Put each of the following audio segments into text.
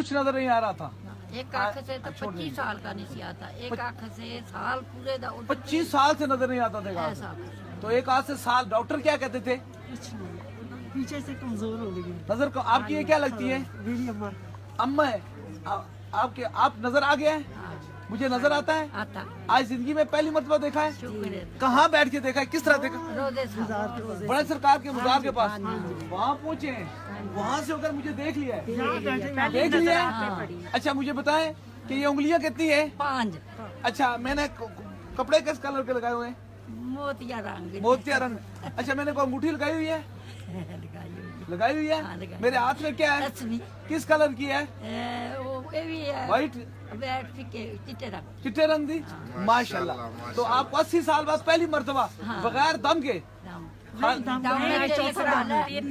कुछ नजर नहीं आ रहा था। एक आंख से तो 25 साल का नहीं आता, एक आंख से साल पूरे 25 साल से नजर नहीं आता था ऐसा तो एक आंख से साल। डॉक्टर क्या कहते थे? कुछ नहीं, पीछे से कमजोर हो गई नजर को आपकी ये क्या लगती है? मेरी अम्मा। अम्मा है। आपके आप नजर आ गया है? मुझे नजर आता है। आता आज जिंदगी में पहली मर्तबा देखा है। शुक्र है। कहाँ बैठ के देखा है? किस तरह देखा? रोजे से बड़े सरकार के मजार के पास वहाँ पहुँचे हैं, वहाँ से होकर मुझे देख लिया है। देख लिया है। अच्छा मुझे बताएं कि ये उंगलियां कितनी है? 5 अच्छा मैंने कपड़े किस कलर के लगाए हुए हैं? मोतिया रंग मोतिया रंग। अच्छा मैंने कोई अंगूठी लगाई हुई है? लगाई हुई है। मेरे हाथ में क्या है? किस कलर की है? व्हाइट चिट्टे रंग दी। माशाल्लाह। तो आपको 80 साल बाद पहली मर्तबा बगैर दम के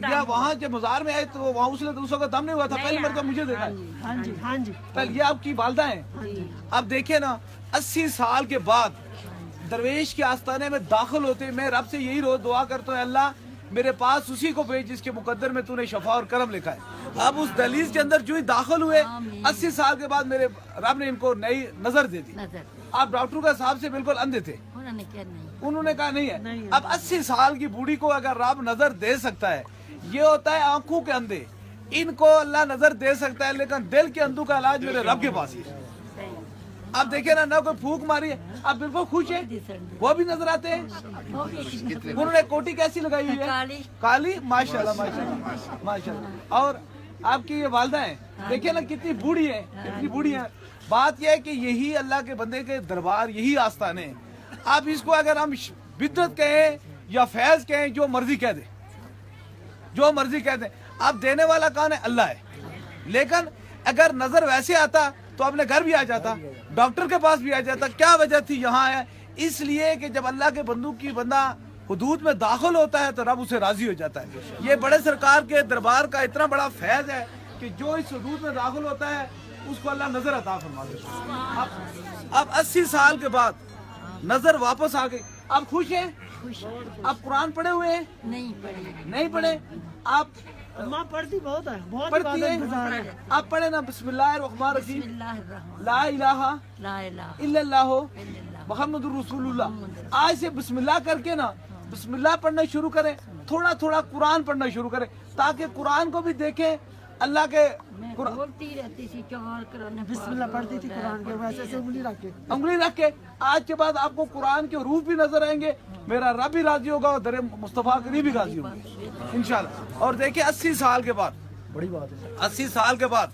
या वहाँ जब मजार में आए तो वहाँ उसने दूसरों का दम नहीं हुआ था, पहली मर्तबा मुझे देखा है। हाँ जी हाँ जी। पहले ये आपकी वालदा है। अब देखिए ना 80 साल के बाद दरवेश के आस्थाने में दाखिल होते मैं रब से यही रोज दुआ करता हूँ, अल्लाह मेरे पास उसी को भेज जिसके मुकद्दर में तूने शफा और करम लिखा है। अब उस दहलीज के अंदर जो ही दाखिल हुए 80 साल के बाद मेरे रब ने इनको नई नजर दे दी। आप डॉक्टर का साहब से बिल्कुल अंधे थे, उन्होंने कहा नहीं है। अब 80 साल की बूढ़ी को अगर रब नजर दे सकता है, ये होता है आंखों के अंधे, इनको अल्लाह नजर दे सकता है, लेकिन दिल के अंधों का इलाज मेरे रब के पास ही है। आप देखे ना कोई फूक मारी है, आप बिल्कुल खुश है, वो भी नजर आते हैं। उन्होंने कोटी कैसी लगाई हुई है? काली। माशाल्लाह माशाल्लाह माशाल्लाह। और आपकी ये वालदा है, देखिए ना कितनी बूढ़ी है, कितनी बूढ़ी है। बात यह है कि यही अल्लाह के बंदे के दरबार, यही आस्थान है। आप इसको अगर हम बिदअत कहें या फैज कहें, जो मर्जी कह दे, जो मर्जी कह दे, आप देने वाला कौन है? अल्लाह है। लेकिन अगर नजर वैसे आता तो अपने घर भी आ जाता, डॉक्टर के पास भी आ जाता। क्या वजह थी? यहाँ है इसलिए कि जब अल्लाह के बंदू की बंदा हुदूद में दाखिल होता है तो रब उसे राजी हो जाता है। ये बड़े सरकार के दरबार का इतना बड़ा फैज है कि जो इस हुदूद में दाखिल होता है उसको अल्लाह नजर अता फरमा देता है। अब 80 साल के बाद नजर वापस आ गई। आप खुश हैं? आप कुरान पढ़े हुए हैं? नहीं पढ़े। आप माँ पढ़ती बहुत है, बहुत पढ़ती है। आप पढ़े ना बिस्मिल्लाहिर्रहमानिर्रहीम, ला इलाहा इल्लल्लाहु मुहम्मदुर रसूलुल्लाह। आज से बिस्मिल्लाह करके ना बिस्मिल्लाह पढ़ना शुरू करें, थोड़ा थोड़ा कुरान पढ़ना शुरू करें, ताकि कुरान को भी देखें। अल्लाह के बोलती रहती थी, बिस्मिल्लाह पढ़ती थी कुरान के, वैसे से उंगली रख के। आज के बाद आपको कुरान के रूप भी नजर आएंगे, मेरा रब भी राजी होगा और दरे मुस्तफा करीम भी राजी होंगे इंशाल्लाह। और देखिए 80 साल के बाद, बड़ी बात है, 80 साल के बाद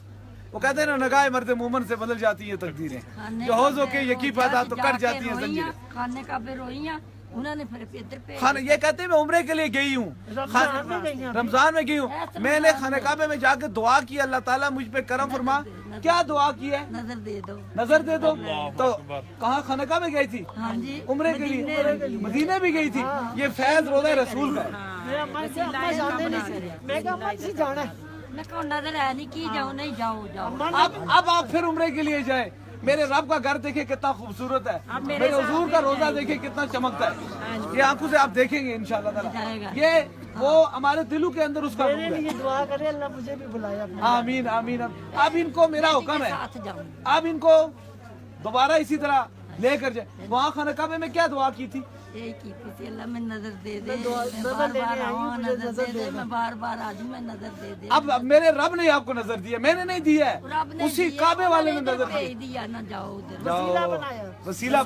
वो कहते हैं ना, नगाहे मर्द मोमन से बदल जाती है तकदीरें, जो होज़ के यकी पैदा तो कट जाती है जंजीरें। खाने का पे रोइयां उन्होंने फिर इधर पे खाने ये कहते हैं मैं उम्रे के लिए गई हूँ, रमजान में गई हूँ, मैंने खाने काबे में जाके दुआ की, अल्लाह ताला मुझ पे करम फरमा। क्या दुआ की है? नजर दे दो, नजर दे दो। तो कहाँ खाने काबे गई थी? हाँ जी, उम्रे के लिए मदीने भी गई थी। ये फैज रोज़ा रसूल का है। मैं कहो नजर है नहीं की जाओ, नहीं जाओ जाओ। अब आप फिर उम्रे के लिए जाए, मेरे रब का घर देखे कितना खूबसूरत है, मेरे हुजूर का रोजा देखे कितना चमकता है। ये आंखों से आप देखेंगे इंशाल्लाह ताला। ये वो हमारे दिलों के अंदर उसका नूर है। दुआ करें अल्लाह मुझे भी बुलाया। आमीन आमीन। अब इनको मेरा हुक्म है, अब इनको दोबारा इसी तरह लेकर जाए। वहाँ खाने काबे में क्या दुआ की थी? यही की थी, अल्लाह में नजर दे दे, मैं बार बार आज मैं नजर दे दे। अब मेरे रब ने आपको नजर दिया, मैंने नहीं दिया है, उसी काबे वाले ने नजर दिया ना। जाओ उधर वसीला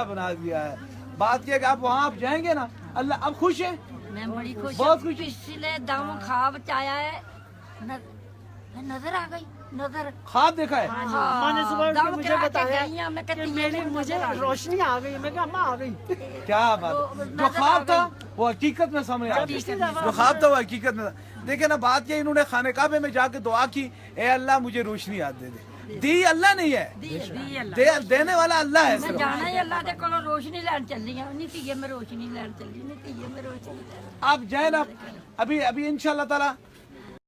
बना दिया है। बात यह कि आप वहाँ आप जाएंगे ना, अल्लाह अब खुश है। मैं बड़ी खुश, बहुत खुश। पिछले दम ख्वाब चाया है, नजर आ गई, नजर ख्वाब देखा है। अम्मा ने सुबह मुझे बताया कि मेरी मुझे रोशनी आ गई। मैं कहा अम्मा आ गई। क्या बात, जो ख्वाब था वो हकीकत में सामने आ गया, जो ख्वाब था वो हकीकत में। देखे ना बात ये, इन्होंने खाने काबे में जाके दुआ की, ए अल्लाह मुझे रोशनी याद दे दे। दी अल्लाह नहीं है, देने वाला अल्लाह है। मैं जाना ही अल्लाह दे कोलों रोशनी लैन चली है, नहीं तीये में रोशनी लैन चली, नहीं तीये में रोशनी। आप जाए ना, अभी इंशाल्लाह ताला